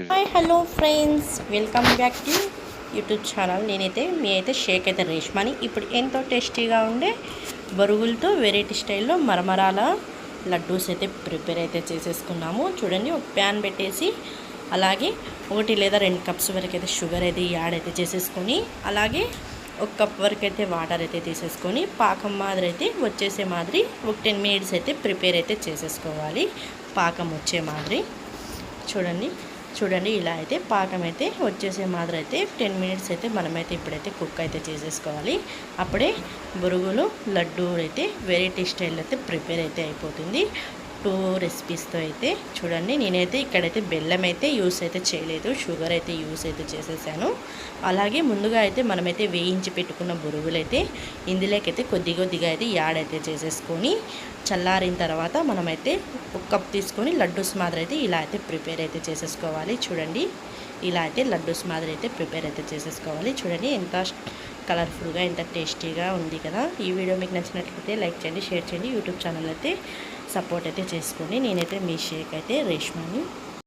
Hi hello friends, welcome back to YouTube channel. మీ షేక్ అయితే రేష్మాని. ఇప్పుడు ఎంతో టేస్టీగా ఉండే బరుగులతో వెరైటీ స్టైల్లో మరమరాల లడ్డూస్ అయితే ప్రిపేర్ అయితే చేసేసుకున్నాము. చూడండి, ఒక ప్యాన్ పెట్టేసి అలాగే 1 లేదా 2 కప్స్ వరకు అయితే షుగర్ అయితే యాడ్ అయితే చేసేసుకొని, అలాగే 1 కప్ వరకు అయితే వాటర్ అయితే తీసేసుకొని పాకం మాదిరి అయితే వచ్చేసే మాదిరి ఒక 10 మినిట్స్ అయితే ప్రిపేర్ అయితే చేసేసుకోవాలి. పాకం వచ్చే మాదిరి చూడండి ఇలా అయితే పాకం అయితే వచ్చేసే మాదిరి అయితే 10 మినిట్స్ అయితే మనమైతే ఇప్పుడైతే కుక్ అయితే చేసేసుకోవాలి. అప్పుడే బురుగులు లడ్డు అయితే వెరైటీ స్టైల్ అయితే ప్రిపేర్ అయితే అయిపోతుంది. 2 రెసిపీస్తో అయితే చూడండి. నేనైతే ఇక్కడైతే బెల్లం అయితే యూస్ అయితే చేయలేదు, షుగర్ అయితే యూస్ అయితే చేసేసాను. అలాగే ముందుగా అయితే మనమైతే వేయించి పెట్టుకున్న బురుగులు అయితే ఇందులోకైతే కొద్దిగా అయితే యాడ్ అయితే చేసేసుకొని చల్లారిన తర్వాత మనమైతే 1 కప్ తీసుకొని లడ్డూస్ మాదిరి అయితే ఇలా అయితే ప్రిపేర్ అయితే చేసేసుకోవాలి. చూడండి, ఇలా అయితే లడ్డూస్ మాదిరి అయితే ప్రిపేర్ అయితే చేసేసుకోవాలి. చూడండి ఎంత కలర్ఫుల్గా, ఎంత టేస్టీగా ఉంది కదా. ఈ వీడియో మీకు నచ్చినట్లయితే లైక్ చేయండి, షేర్ చేయండి, యూట్యూబ్ ఛానల్ అయితే సపోర్ట్ అయితే చేసుకోండి. నేనైతే మీ షేక్ అయితే రేష్మాని.